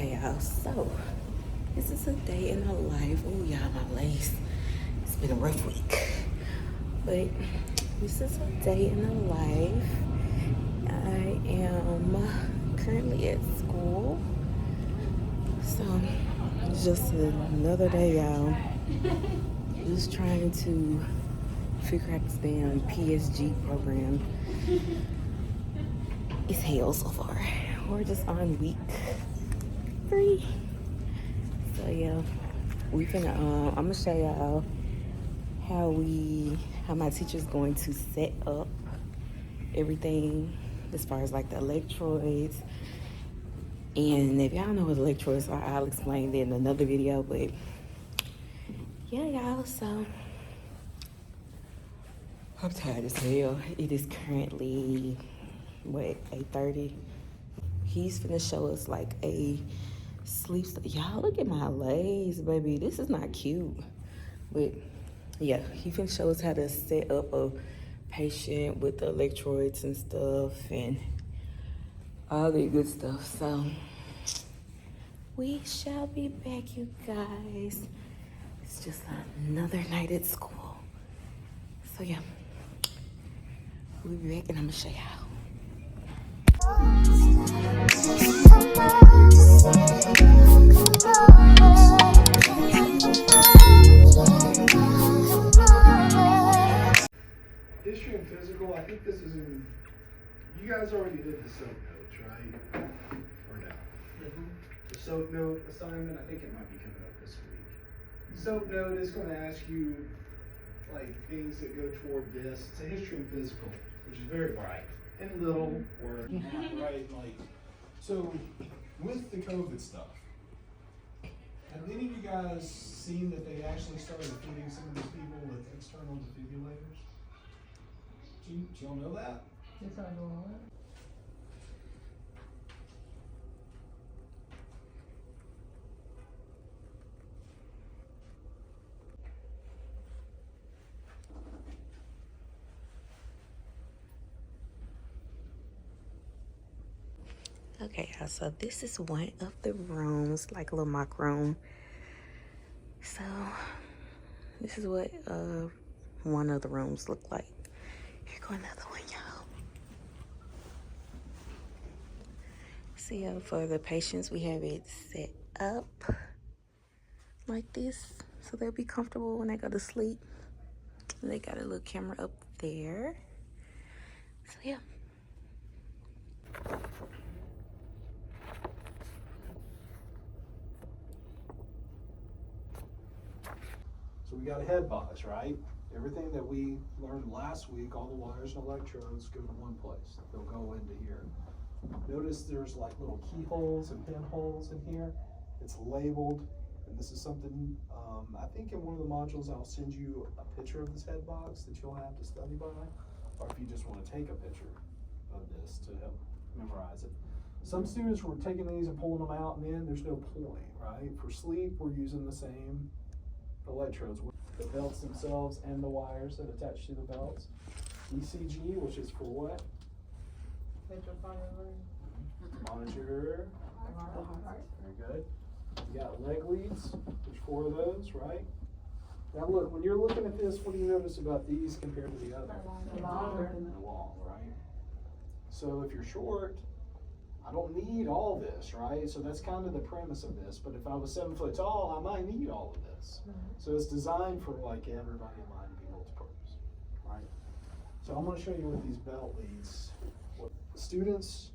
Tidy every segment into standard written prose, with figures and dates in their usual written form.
Okay, y'all, so this is a day in my life. Oh, y'all, my lace. It's been a rough week. But this is a day in the life. I am currently at school. So it's just another day, y'all. Just trying to figure out this damn PSG program. It's hell so far. We're just on week 3. So yeah, we finna I'm gonna show y'all how my teacher's going to set up everything as far as like the electrodes. And if y'all know what electrodes are, I'll explain that in another video. But yeah, y'all, so I'm tired as hell. It is currently what, 8:30. He's finna show us like a sleep. Y'all, look at my legs, baby. This is not cute. But yeah, he finna show us how to set up a patient with the electrodes and stuff and all that good stuff. So we shall be back, you guys. It's just another night at school. So yeah, we'll be back and I'm gonna show y'all. History and physical, I think this is in, you guys already did the soap notes, right? Or no? The soap note assignment, I think it might be coming up this week. Soap note is going to ask you like things that go toward this. It's a history and physical, which is very bright and little, or right, like, so with the COVID stuff, have any of you guys seen that they actually started feeding some of these people with external defibrillators? Do y'all know that? Yes, I know it. Okay, y'all, so this is one of the rooms, like a little mock room. So this is what one of the rooms look like. Here go another one, y'all. See, for the patients, we have it set up like this, so they'll be comfortable when they go to sleep. And they got a little camera up there. So yeah. So we got a head box, right? Everything that we learned last week, all the wires and electrodes go to one place. They'll go into here. Notice there's like little keyholes and pinholes in here. It's labeled, and this is something, I think in one of the modules I'll send you a picture of this head box that you'll have to study by, or if you just want to take a picture of this to help memorize it. Some students were taking these and pulling them out, and then there's no point, right? For sleep, we're using the same electrodes, the belts themselves and the wires that attach to the belts. ECG, which is for what? Monitor. Very good. You got leg leads. There's 4 of those, right? Now look, when you're looking at this, what do you notice about these compared to the other? They're longer. They're long, right? So if you're short, I don't need all this, right? So that's kind of the premise of this. But if I was 7 foot tall, I might need all of this. So it's designed for like everybody in line to be multi-purpose, right? So I'm going to show you what these belt leads. What students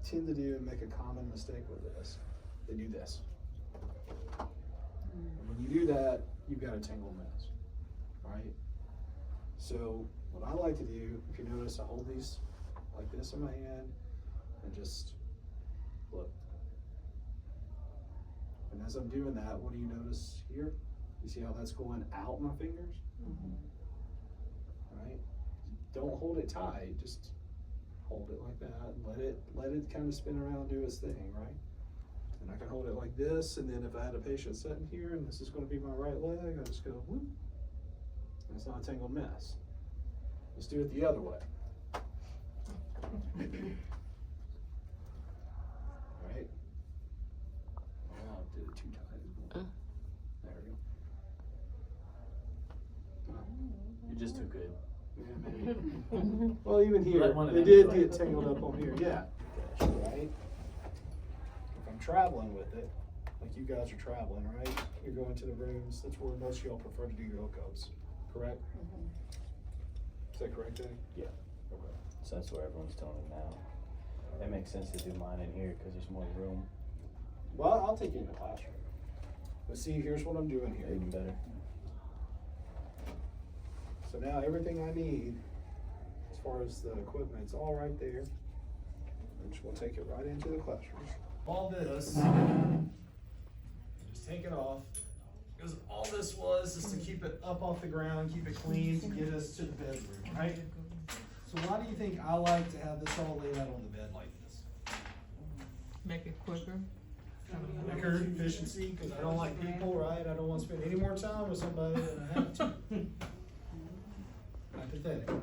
tend to do and make a common mistake with this. They do this. And when you do that, you've got a tangled mess, right? So what I like to do, if you notice, I hold these like this in my hand and just look. And as I'm doing that, what do you notice here? You see how that's going out my fingers? Right? Don't hold it tight, just hold it like that. Let it kind of spin around and do its thing, right? And I can hold it like this, and then if I had a patient sitting here and this is going to be my right leg, I just go whoop. And it's not a tangled mess. Let's do it the other way. Right? too tight. There we go. You're just too good. Yeah, maybe. Well, even here, Let one of they them did try. get tangled up on here, yeah. Right? If I'm traveling with it, like you guys are traveling, right? You're going to the rooms, that's where most of y'all prefer to do your hookups, correct? Is that correct, Eddie? Yeah. Okay. So that's where everyone's doing it now. It makes sense to do mine in here because there's more room. Well, I'll take you in the classroom. But see, here's what I'm doing here. Even better. So now everything I need, as far as the equipment, it's all right there. And we'll take it right into the classroom. All this, just take it off. Because all this was is to keep it up off the ground, keep it clean, to get us to the bedroom, right? So why do you think I like to have this all laid out on the bed like this? Make it quicker. Quicker, efficiency, because I don't like people, right? I don't want to spend any more time with somebody than I have to. Hypothetical.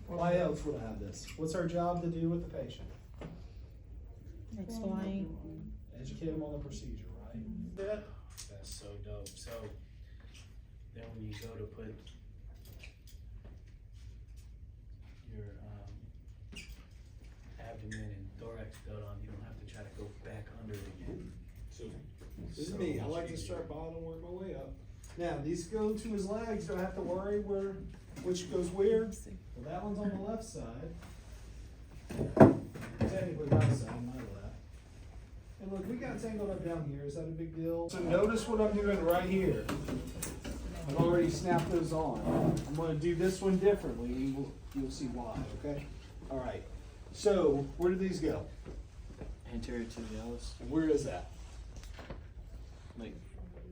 Why else would I have this? What's our job to do with the patient? Explain. Educate them on the procedure, right? That, That's so dope. So then when you go to put your abdomen and thorax belt on, you don't have to try to go back under it again. so this is So me. I much like to easier. start bottom and work my way up. Now, these go to his legs. Don't have to worry which goes where. Well, that one's on the left side. Technically my side, my left. And look, we got tangled up down here. Is that a big deal? So notice what I'm doing right here. I've already snapped those on. I'm gonna do this one differently, and you'll see why, okay? All right, so where do these go? Anterior tibialis, And where is that? like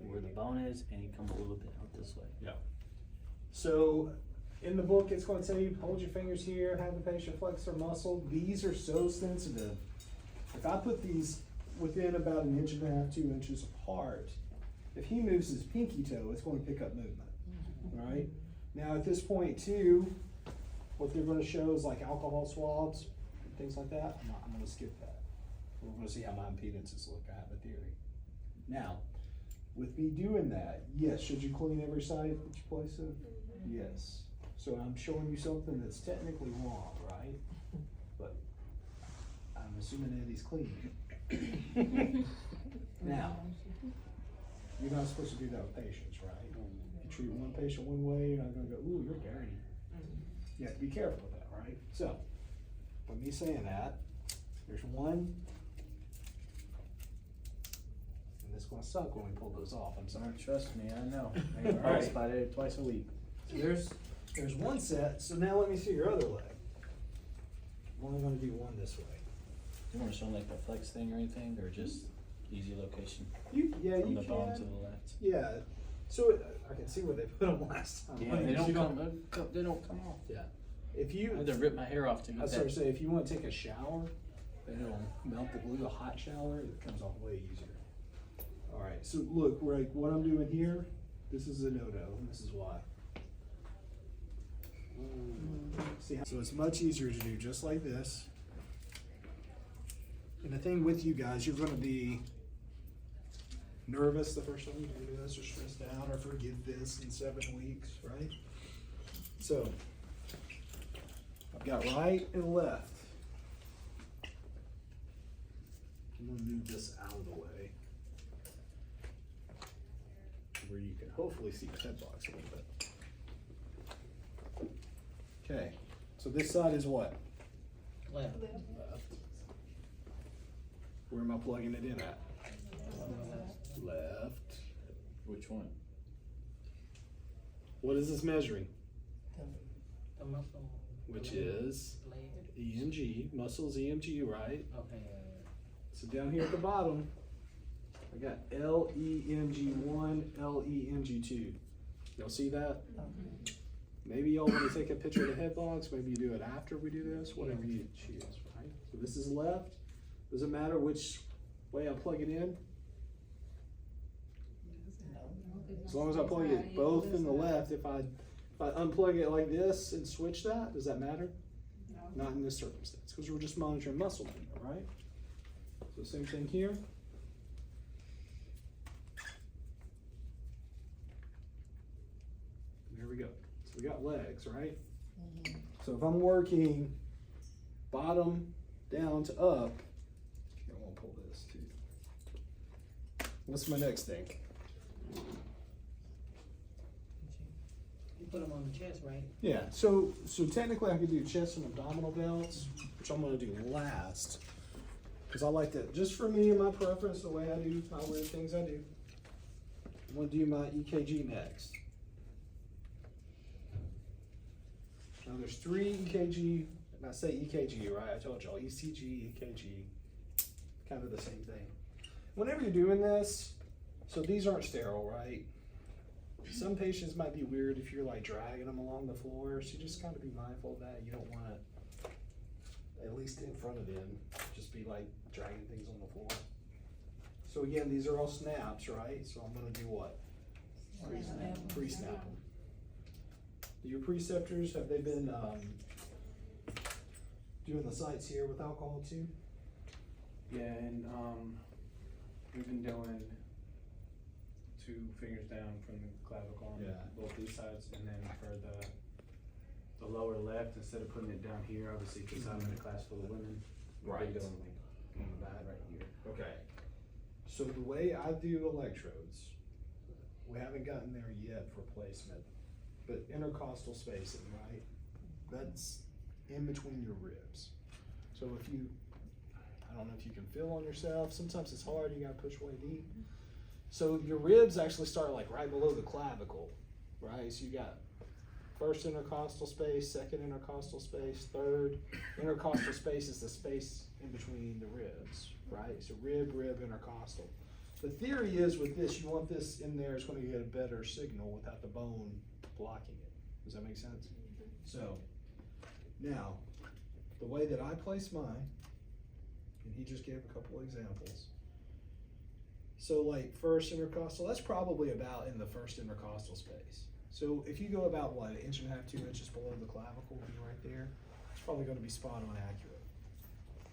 where the bone is, and you come a little bit out this way. Yeah. So in the book, it's gonna tell you, hold your fingers here, have the patient flex their muscle. These are so sensitive. If I put these within about 1.5 inches, 2 inches apart, if he moves his pinky toe, it's gonna pick up movement, all right? Now at this point too, what they're gonna show is like alcohol swabs, things like that. I'm gonna skip that. We're gonna see how my impedances look. I have a theory. Now, with me doing that, yes, should you clean every site that you place it? Yes. So I'm showing you something that's technically wrong, right? But I'm assuming Eddie's clean. Now, you're not supposed to do that with patients, right? If you treat one patient one way, you're not gonna go, ooh, you're dirty. You have to be careful with that, right? So, with me saying that, there's one. And it's gonna suck when we pull those off, I'm sorry. Trust me, I know. I get All right. hurt by it twice a week. So there's one set, so now let me see your other leg. I'm only gonna do one this way. You want to show like the flex thing or anything, or just easy location Yeah, from you the bone to can. the left? Yeah, so I can see where they put them last time. Yeah, Like, they you don't come. They don't come off. Yeah. If you, I had to rip my hair off to I get was going that. to say, if you want to take a shower, then it'll melt the glue, a hot shower, it comes off way easier. All right, so look, like what I'm doing here, this is a no-no, and this is why. See, so it's much easier to do just like this. And the thing with you guys, you're gonna be nervous the first time you do this, or stressed out, or forget this in 7 weeks, right? So, I've got right and left. I'm gonna move this out of the way, where you can hopefully see the head box a little bit. Okay, so this side is what? Left. Left. Where am I plugging it in at? Left. Which one? What is this measuring? The muscle. Which is Leg. EMG, muscles EMG, right? Okay. So down here at the bottom, I got LEMG1, LEMG2. Y'all see that? Maybe y'all want to take a picture of the head box, maybe you do it after we do this, whatever you choose, right? So this is left. Does it matter which way I plug it in? As long as I plug it both in the left, if I unplug it like this and switch that, does that matter? Not in this circumstance, because we're just monitoring muscle movement, right? So same thing here. we got legs, right? So if I'm working bottom down to up, I won't pull this too. What's my next thing? You put them on the chest, right? Yeah, so technically I could do chest and abdominal belts, which I'm gonna do last. Cause I like that, just for me and my preference, the way I do my weird things I do. I'm gonna do my EKG next. Now there's 3 EKG, and I say EKG, right? I told y'all, ECG, EKG, kind of the same thing. Whenever you're doing this, so these aren't sterile, right? Some patients might be weird if you're like dragging them along the floor, so you just gotta be mindful of that. You don't wanna, at least in front of them, just be like dragging things on the floor. So again, these are all snaps, right? So I'm gonna do what? Pre-snap them. Your preceptors, have they been doing the sites here with alcohol too? Yeah, and we've been doing 2 fingers down from the clavicle on both these sides, and then for the lower left, instead of putting it down here, obviously, because I'm in a class full of women, we've been doing like on the back right here. Okay. So the way I do electrodes, we haven't gotten there yet for placement, but intercostal spacing, right? That's in between your ribs. So if you, I don't know if you can feel on yourself, sometimes it's hard, you gotta push way deep. So your ribs actually start like right below the clavicle, right? So you got first intercostal space, second intercostal space, third intercostal space is the space in between the ribs, right? So rib, intercostal. The theory is with this, you want this in there, it's gonna get a better signal without the bone blocking it. Does that make sense? So, now, the way that I place mine, and he just gave a couple examples. So like first intercostal, that's probably about in the first intercostal space. So if you go about what, 1.5 inches, 2 inches below the clavicle, be right there, it's probably gonna be spot on accurate.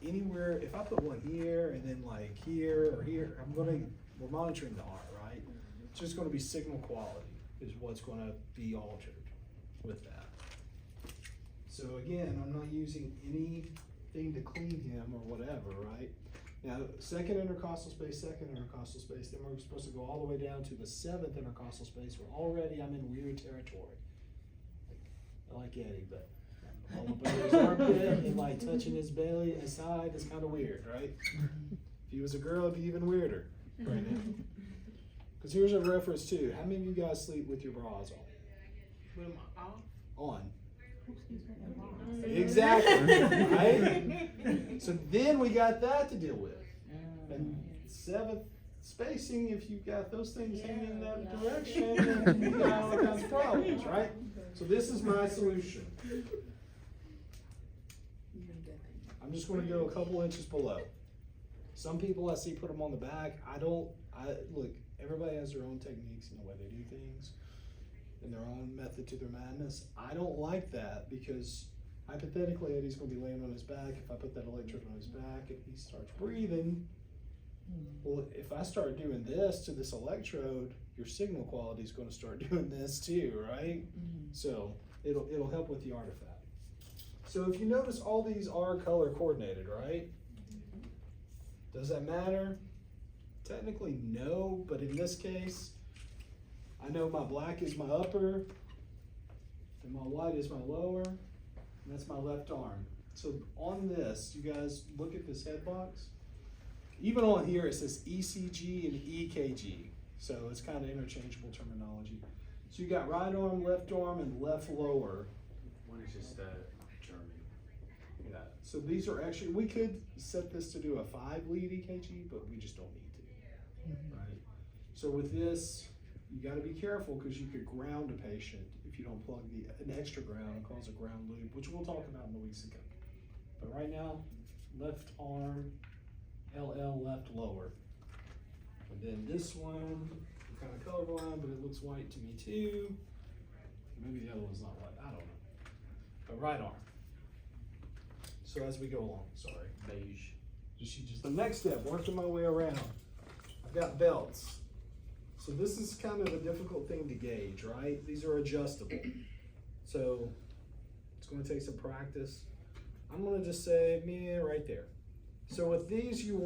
Anywhere, if I put one here and then like here or here, we're monitoring the heart, right? It's just gonna be signal quality is what's gonna be altered with that. So again, I'm not using anything to clean him or whatever, right? Now, second intercostal space, then we're supposed to go all the way down to the 7th intercostal space, where already I'm in weird territory. I like Eddie, but all up under his armpit and like touching his belly and his side is kind of weird, right? If he was a girl, it'd be even weirder right now. Because here's a reference too. How many of you guys sleep with your bras on? Put them off. On. Exactly, right? So then we got that to deal with. And 7th spacing, if you got those things hanging in that direction, then you got all kinds of problems, right? So this is my solution. I'm just gonna go a couple inches below. Some people I see put them on the back. Look, everybody has their own techniques and the way they do things and their own method to their madness. I don't like that because hypothetically Eddie's gonna be laying on his back. If I put that electrode on his back and he starts breathing, well, if I start doing this to this electrode, your signal quality is gonna start doing this too, right? So it'll help with the artifact. So if you notice, all these are color coordinated, right? Does that matter? Technically no, but in this case, I know my black is my upper, and my white is my lower, and that's my left arm. So on this, you guys look at this head box. Even on here, it says ECG and EKG. So it's kind of interchangeable terminology. So you got right arm, and left lower. One is just German. Yeah. So these are actually, we could set this to do a 5-lead EKG, but we just don't need to, right? So with this, you gotta be careful because you could ground a patient if you don't plug an extra ground and cause a ground loop, which we'll talk about in the weeks to come. But right now, left arm, LL left lower. And then this one, I'm kind of colorblind, but it looks white to me too. Maybe the other one's not white, I don't know. But right arm. So as we go along, sorry. Beige. Just the next step, working my way around. I've got belts. So this is kind of a difficult thing to gauge, right? These are adjustable. So it's gonna take some practice. I'm gonna just say, meh, right there. So with these, you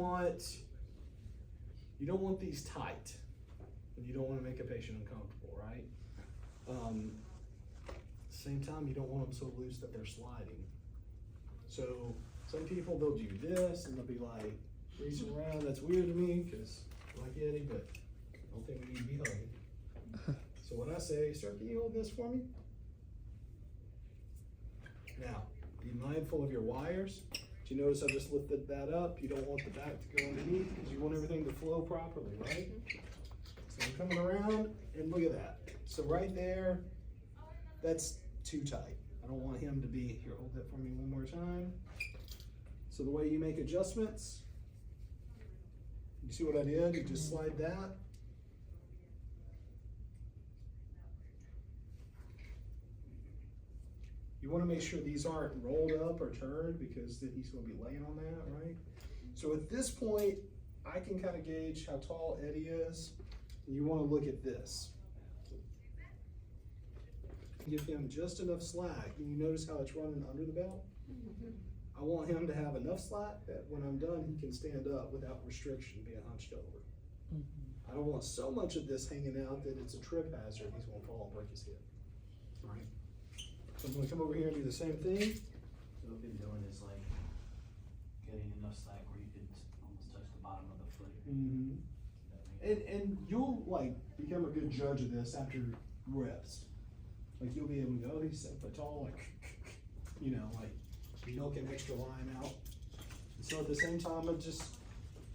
don't want these tight, and you don't wanna make a patient uncomfortable, right? Same time, you don't want them so loose that they're sliding. So some people, they'll do this and they'll be like reaching around. That's weird to me because I like Eddie, but I don't think we need to be hugging. So when I say, sir, can you hold this for me? Now, be mindful of your wires. Do you notice I just lifted that up? You don't want the back to go underneath because you want everything to flow properly, right? So I'm coming around and look at that. So right there, that's too tight. I don't want him to be, here, hold that for me one more time. So the way you make adjustments, you see what I did? You just slide that. You want to make sure these aren't rolled up or turned because then he's going to be laying on that, right? So at this point, I can kind of gauge how tall Eddie is. And you want to look at this. Give him just enough slack. And you notice how it's running under the belt? I want him to have enough slack that when I'm done, he can stand up without restriction being hunched over. I don't want so much of this hanging out that it's a trip hazard. He's going to fall and break his hip. All right? So I'm going to come over here and do the same thing. So what we've been doing is like getting enough slack where you can almost touch the bottom of the foot. And you'll like become a good judge of this after reps. Like you'll be able to go, he's 7 foot tall, like, you know, like milking extra line out. And so at the same time, I just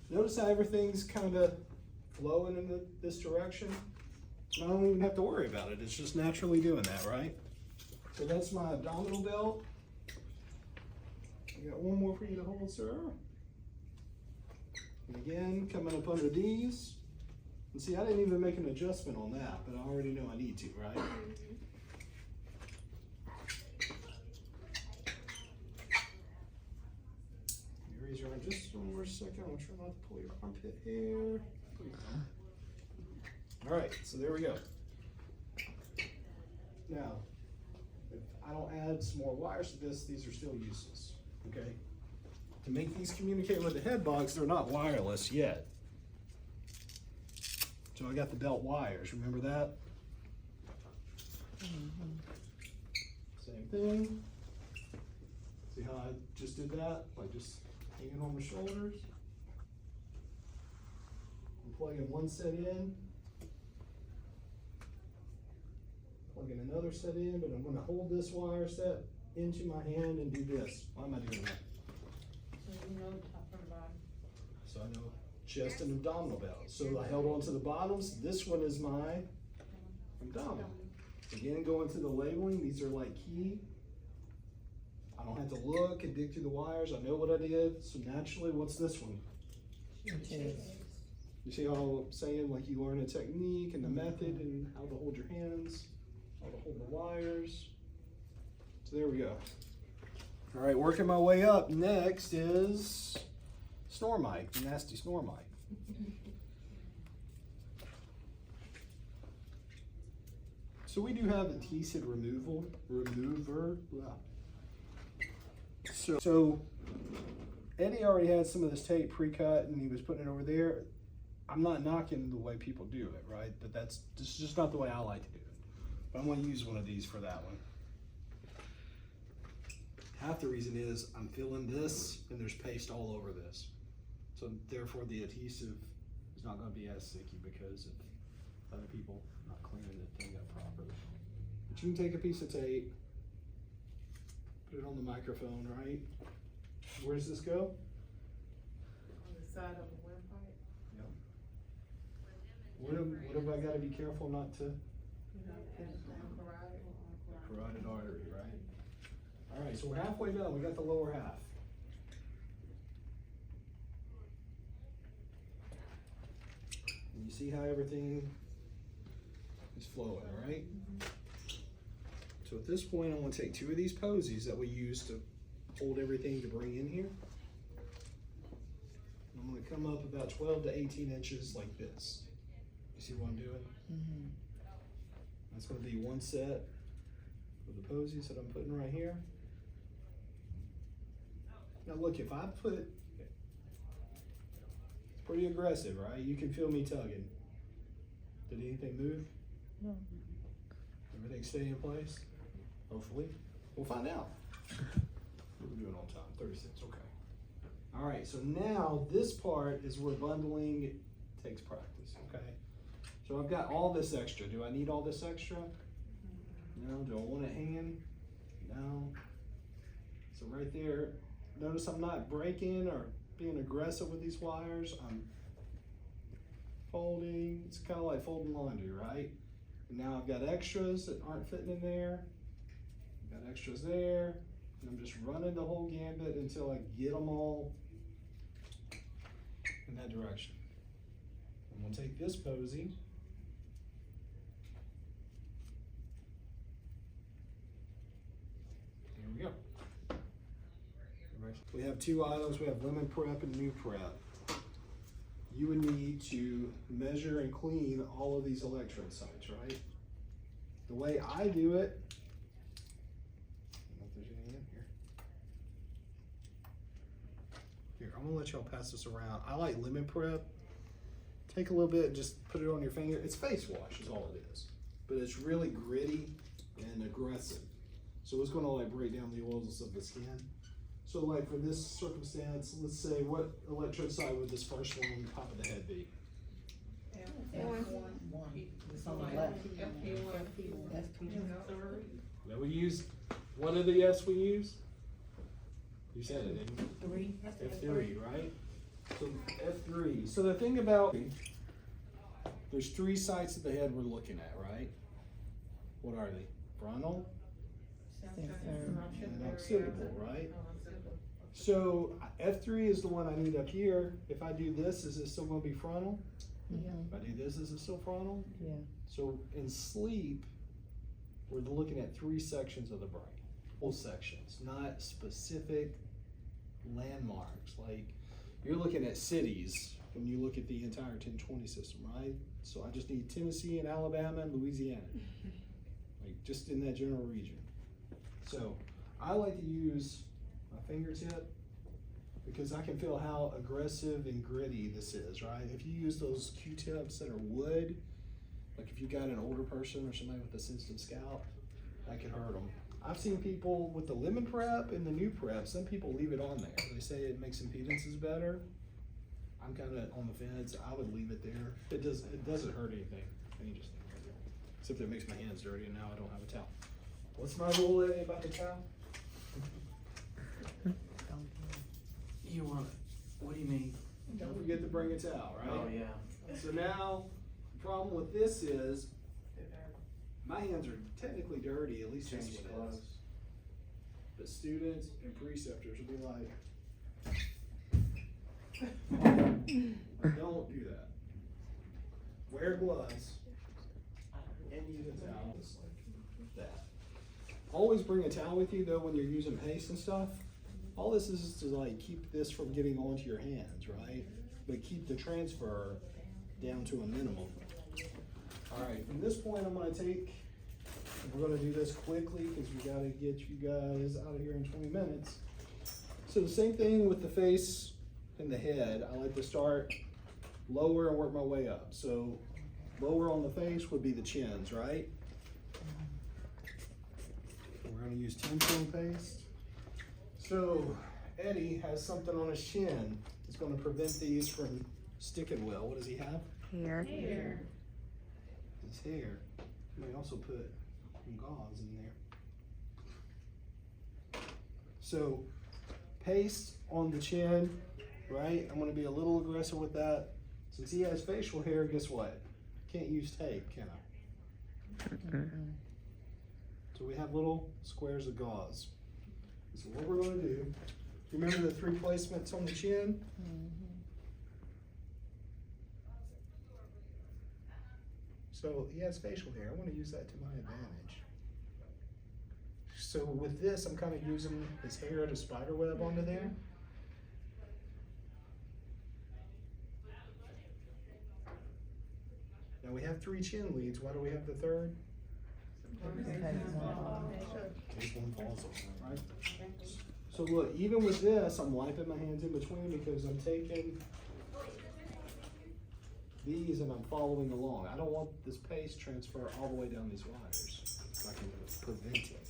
notice how everything's kind of flowing in this direction. I don't even have to worry about it. It's just naturally doing that, right? So that's my abdominal belt. I got one more for you to hold, sir. And again, coming up under these. And see, I didn't even make an adjustment on that, but I already know I need to, right? You raise your arm just one more second. I'm trying not to pull your armpit hair. All right, so there we go. Now, if I don't add some more wires to this, these are still useless, okay? To make these communicate with the head box, they're not wireless yet. So I got the belt wires, remember that? Same thing. See how I just did that? Like just hanging on my shoulders. I'm plugging one set in. Plugging another set in, but I'm gonna hold this wire set into my hand and do this. Why am I doing that? So you know top and bottom. So I know chest and abdominal belt. So I held on to the bottoms. This one is my abdominal. Again, going through the labeling, these are like key. I don't have to look and dig through the wires. I know what I did. So naturally, what's this one? You see how I'm saying, like you learn a technique and the method and how to hold your hands, how to hold the wires. So there we go. All right, working my way up. Next is snore mic, the nasty snore mic. So we do have adhesive remover. Blah. So Eddie already had some of this tape pre-cut and he was putting it over there. I'm not knocking the way people do it, right? But this is just not the way I like to do it. But I'm gonna use one of these for that one. Half the reason is I'm feeling this and there's paste all over this. So therefore the adhesive is not gonna be as sticky because of other people not cleaning the thing up properly. But you can take a piece of tape, put it on the microphone, right? Where does this go? On the side of the windpipe. Yep. What have I gotta be careful not to? Carotid artery, right? All right, so we're halfway done. We got the lower half. And you see how everything is flowing, right? So at this point, I'm gonna take 2 of these posies that we use to hold everything to bring in here. I'm gonna come up about 12 to 18 inches like this. You see what I'm doing? That's gonna be one set with the posies that I'm putting right here. Now look, if I put, it's pretty aggressive, right? You can feel me tugging. Did anything move? No. Everything stay in place? Hopefully. We'll find out. We're doing on time, 36, okay. All right, so now this part is where bundling takes practice, okay? So I've got all this extra. Do I need all this extra? No. Do I want it hand? No. So right there, notice I'm not breaking or being aggressive with these wires. I'm folding. It's kind of like folding laundry, right? And now I've got extras that aren't fitting in there. I've got extras there. And I'm just running the whole gambit until I get them all in that direction. I'm gonna take this posy. Here we go. We have two items. We have lemon prep and new prep. You would need to measure and clean all of these electrode sites, right? The way I do it, I don't know if there's any in here. Here, I'm gonna let y'all pass this around. I like lemon prep. Take a little bit and just put it on your finger. It's face wash is all it is. But it's really gritty and aggressive. So it's gonna like break down the oils of the skin. So like for this circumstance, let's say what electrode side would this first one on the top of the head be? It's on the left. That we use, what are the S we use? You said it, didn't you? F3, right? So F3. So the thing about, there's three sides of the head we're looking at, right? What are they? Frontal and occipital, right? So F3 is the one I need up here. If I do this, is it still gonna be frontal? Yeah. If I do this, is it still frontal? Yeah. So in sleep, we're looking at three sections of the brain, full sections, not specific landmarks. Like you're looking at cities when you look at the entire 1020 system, right? So I just need Tennessee and Alabama and Louisiana, like just in that general region. So I like to use my fingertip because I can feel how aggressive and gritty this is, right? If you use those Q-tips that are wood, like if you got an older person or somebody with a sensitive scalp, that could hurt them. I've seen people with the lemon prep and the new prep, some people leave it on there. They say it makes impedances better. I'm kind of on the fence. I would leave it there. It doesn't hurt anything. Except it makes my hands dirty and now I don't have a towel. What's my rule, Eddie, about the towel? You want, what do you mean? Don't forget to bring a towel, right? Oh, yeah. So now, the problem with this is, my hands are technically dirty, at least that's Change what it is. But students and preceptors will be like, don't do that. Wear gloves and use a towel just like that. Always bring a towel with you though when you're using paste and stuff. All this is to like keep this from getting onto your hands, right? But keep the transfer down to a minimum. All right, from this point I'm gonna take, we're gonna do this quickly because we gotta get you guys out of here in 20 minutes. So the same thing with the face and the head. I like to start lower and work my way up. So lower on the face would be the chins, right? We're gonna use 10-tone paste. So Eddie has something on his chin that's gonna prevent these from sticking well. What does he have? Hair. His hair. You may also put some gauze in there. So paste on the chin, right? I'm gonna be a little aggressive with that. Since he has facial hair, guess what? Can't use tape, can I? So we have little squares of gauze. So what we're gonna do, remember the three placements on the chin? So he has facial hair. I want to use that to my advantage. So with this, I'm kind of using his hair to spider web onto there. Now we have 3 chin leads. Why do we have the third? case one falls off, right? So look, even with this, I'm wiping my hands in between because I'm taking these and I'm following along. I don't want this paste transfer all the way down these wires. If I can prevent it.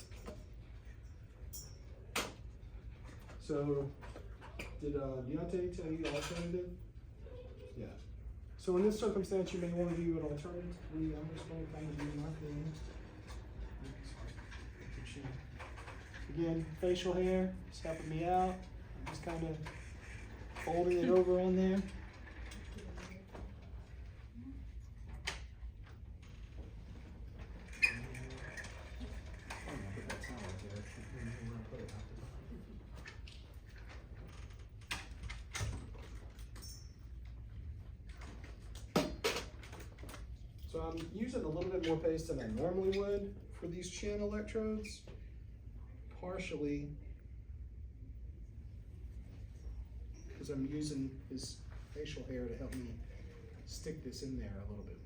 So, did Deontay tell you the alternative? Yeah. So in this circumstance, you may want to do an alternative. I'm just going to kind of do my thing. Again, facial hair is helping me out. I'm just kind of folding it over on there. So I'm using a little bit more paste than I normally would for these chin electrodes, partially because I'm using his facial hair to help me stick this in there a little bit more.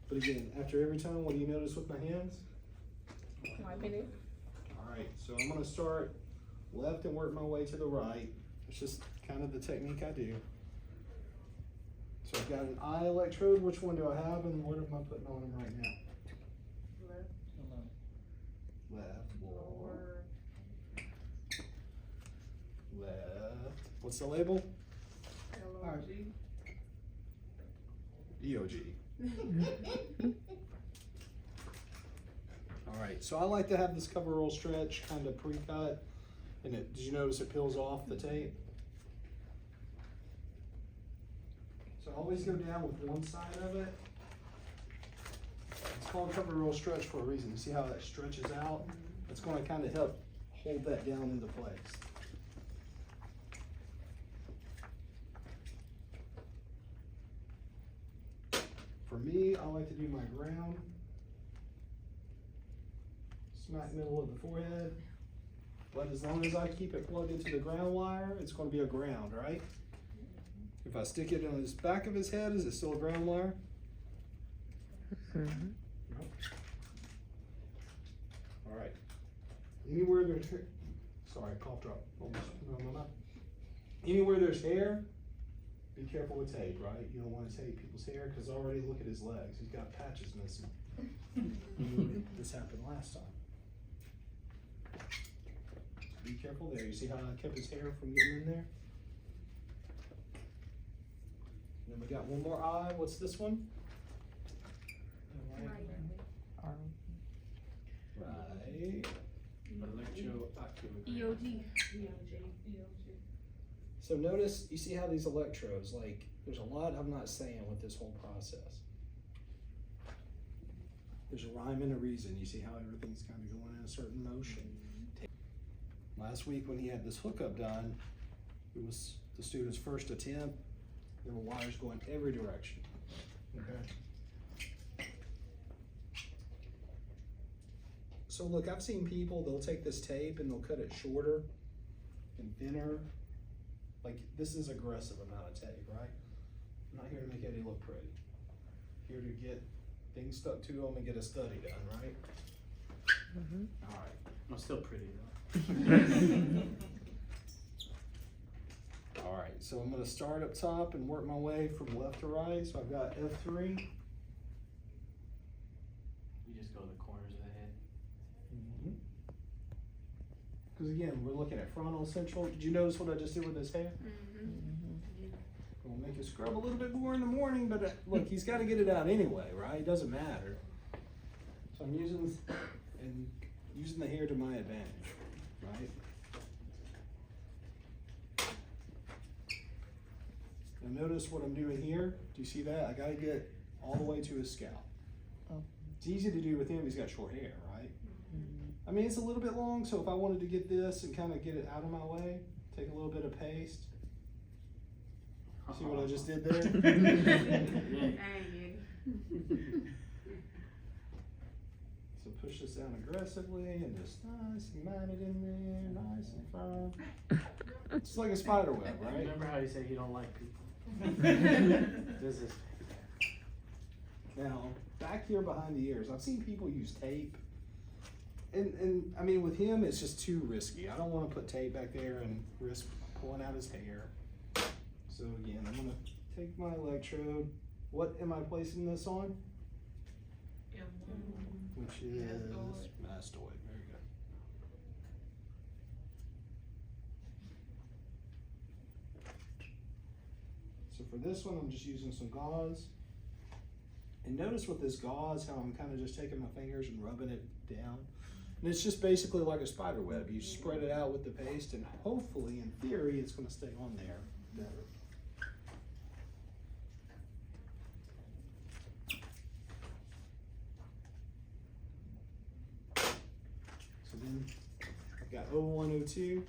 But again, after every time, what do you notice with my hands? Wiping it. All right, so I'm gonna start left and work my way to the right. It's just kind of the technique I do. So I've got an eye electrode. Which one do I have and what am I putting on them right now? Left. Left. What's the label? EOG. All right, so I like to have this cover roll stretch kind of pre-cut, and did you notice it peels off the tape? So I always go down with one side of it. It's called cover roll stretch for a reason. You see how that stretches out? It's going to kind of help hold that down into place. For me, I like to do my ground smack middle of the forehead, but as long as I keep it plugged into the ground wire, it's going to be a ground, right? If I stick it on his back of his head, is it still a ground wire? Mm-hmm. Nope. All right. Anywhere there's hair, sorry, cough drop. Almost went on my mouth. Anywhere there's hair, be careful with tape, right? You don't want to tape people's hair because already look at his legs. He's got patches missing. This happened last time. Be careful there. You see how I kept his hair from getting in there? Then we got one more eye. What's this one? Right. EOG. So notice, you see how these electrodes, like, there's a lot I'm not saying with this whole process. There's a rhyme and a reason. You see how everything's kind of going in a certain motion. Last week when he had this hookup done, it was the student's first attempt. There were wires going every direction. Okay. So look, I've seen people, they'll take this tape and they'll cut it shorter and thinner. Like, this is aggressive amount of tape, right? I'm not here to make Eddie look pretty. Here to get things stuck to him and get a study done, right? Mm-hmm. All right. I'm still pretty though. All right, so I'm gonna start up top and work my way from left to right. So I've got F3. You just go to the corners of the head. Because again, we're looking at frontal, central. Did you notice what I just did with his hair? We'll make it scrub a little bit more in the morning, but look, he's got to get it out anyway, right? It doesn't matter. So I'm using the hair to my advantage, right? Now notice what I'm doing here. Do you see that? I got to get all the way to his scalp. Oh. It's easy to do with him. He's got short hair, right? I mean, it's a little bit long, so if I wanted to get this and kind of get it out of my way, take a little bit of paste, See what I just did there? So push this down aggressively and just nice and mat it in there, nice and firm. It's like a spider web, right? Remember how you say you don't like people? This is. Now, back here behind the ears, I've seen people use tape. And I mean, with him, it's just too risky. I don't want to put tape back there and risk pulling out his hair. So again, I'm gonna take my electrode. What am I placing this on? Which is mastoid. Very good. So for this one, I'm just using some gauze. And notice with this gauze how I'm kind of just taking my fingers and rubbing it down. And it's just basically like a spider web. You spread it out with the paste and hopefully, in theory, it's going to stay on there better. So then I've got 0102.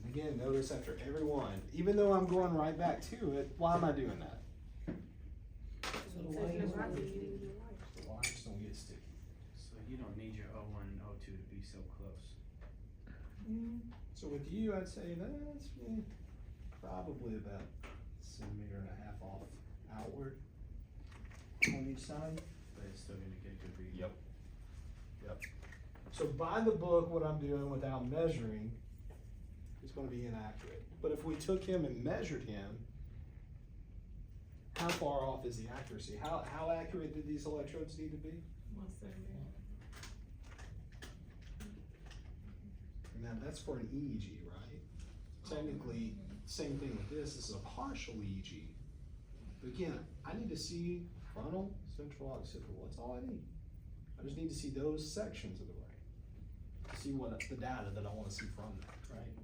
Again, notice after every one, even though I'm going right back to it, why am I doing that? So the wires The wires don't get sticky. So you don't need your 01 and 02 to be so close. So with you, I'd say that's probably about a centimeter and a half off outward on each side. But it's still gonna get a good read. Yep. Yep. So by the book, what I'm doing without measuring is going to be inaccurate. But if we took him and measured him, how far off is the accuracy? How accurate did these electrodes need to be? Now that's for an EEG, right? Technically, same thing with this. This is a partial EEG. But again, I need to see frontal, central, occipital. That's all I need. I just need to see those sections of the brain. To see what the data that I want to see from that, right?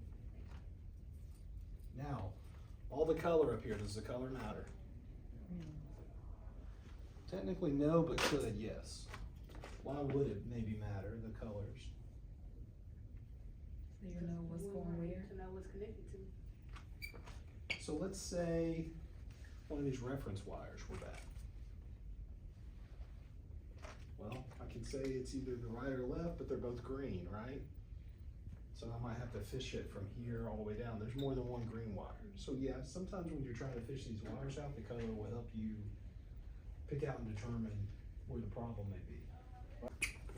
Now, all the color up here, does the color matter? Technically no, but could, yes. Why would it maybe matter, the colors? So you know what's going where. To know what's connected to. So let's say one of these reference wires were bad. Well, I can say it's either the right or left, but they're both green, right? So I might have to fish it from here all the way down. There's more than one green wire. So yeah, sometimes when you're trying to fish these wires out, the color will help you pick out and determine where the problem may be.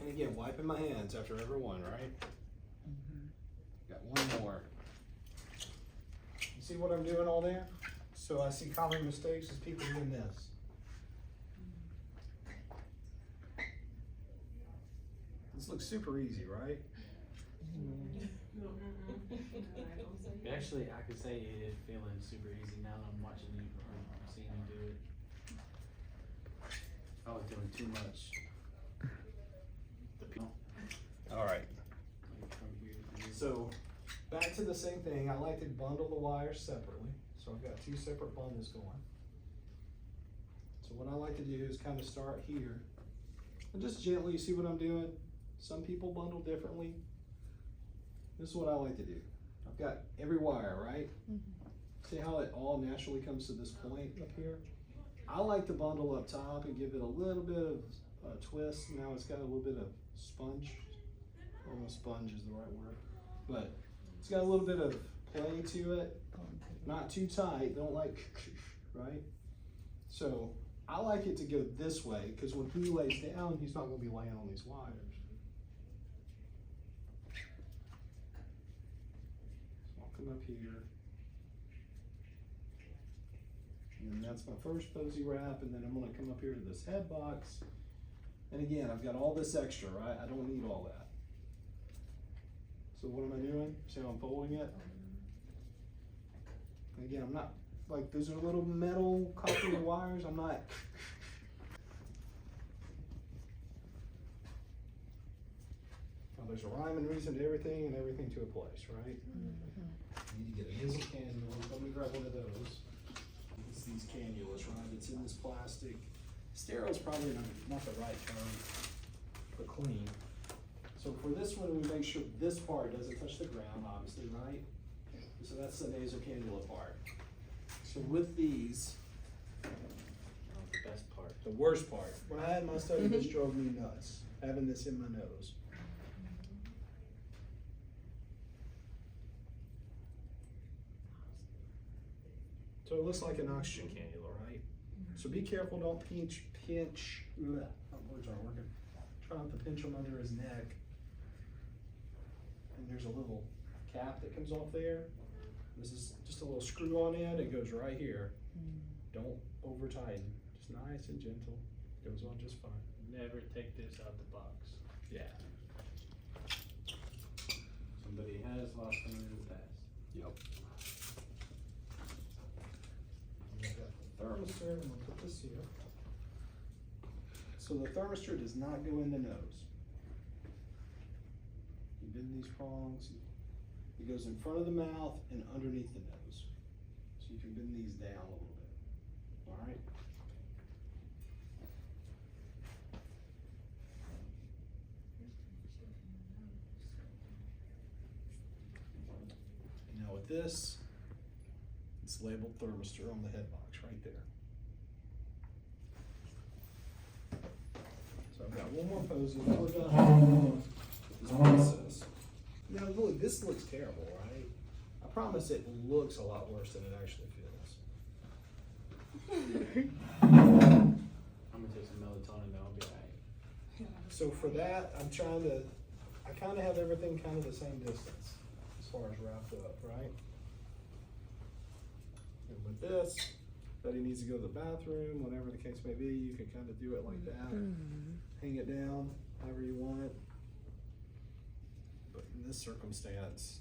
And again, wiping my hands after every one, right? Got one more. You see what I'm doing all there? So I see common mistakes is people doing this. This looks super easy, right? Actually, I could say it is feeling super easy now that I'm watching you or seeing you do it. I was doing too much. All right. Like from here to here. So back to the same thing. I like to bundle the wires separately. So I've got two separate bundles going. So what I like to do is kind of start here and just gently, you see what I'm doing? Some people bundle differently. This is what I like to do. I've got every wire, right? See how it all naturally comes to this point up here? I like to bundle up top and give it a little bit of a twist. Now it's got a little bit of sponge. I don't know if sponge is the right word, but it's got a little bit of play to it. Not too tight, don't like, right? So I like it to go this way because when he lays down, he's not gonna be laying on these wires. So I'll come up here. And that's my first posy wrap, and then I'm gonna come up here to this head box. And again, I've got all this extra, right? I don't need all that. So what am I doing? See how I'm folding it? And again, I'm not, like, those are little metal copper wires. I'm not. Well, there's a rhyme and reason to everything and everything to a place, right? You need to get a nasal cannula. Let me grab one of those. It's these cannulas, right? It's in this plastic Sterile is probably not the right term for clean. So for this one, we make sure this part doesn't touch the ground, obviously, right? So that's the nasal cannula part. So with these, Oh, the best part. the worst part, when I had my study, this drove me nuts, having this in my nose. So it looks like an oxygen cannula, right? So be careful, don't pinch, ugh, my words aren't working. Try not to pinch him under his neck. And there's a little cap that comes off there. This is just a little screw on end, it goes right here. Don't over tighten, just nice and gentle, goes on just fine. Never take this out the box. Yeah. Somebody has lost them in the past. Yep. I got the thermistor, I'm gonna put this here. So the thermistor does not go in the nose. You bend these prongs, it goes in front of the mouth and underneath the nose. So you can bend these down a little bit, all right? Now with this, it's labeled thermistor on the head box right there. So I've got one more pose and then we're done with this process. Now look, this looks terrible, right? I promise it looks a lot worse than it actually feels. I'm gonna take some melatonin though, I'll be alright. So for that, I kind of have everything kind of the same distance as far as wrapped up, right? And with this, that he needs to go to the bathroom, whatever the case may be, you can kind of do it like that. Hang it down however you want it. But in this circumstance,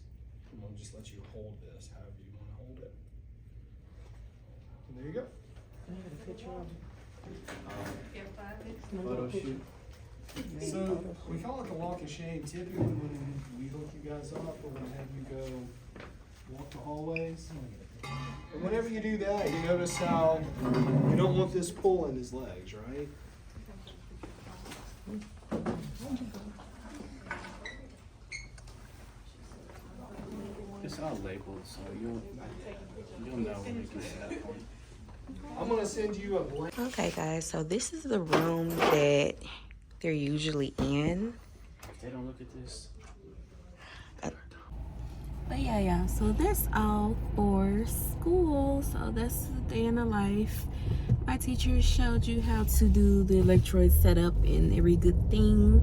I'm gonna just let you hold this however you want to hold it. And there you go. Photo shoot. So we call it the walk of shame. Typically when we hook you guys up, we're gonna have you go walk the hallways. And whenever you do that, you notice how you don't want this pulling his legs, right? It's all labeled, so you'll know when it gets to that point. I'm gonna send you a blank. Okay, guys, so this is the room that they're usually in. If they don't look at this, But yeah, so that's all for school. So that's the day in the life. My teacher showed you how to do the electrode setup and every good thing.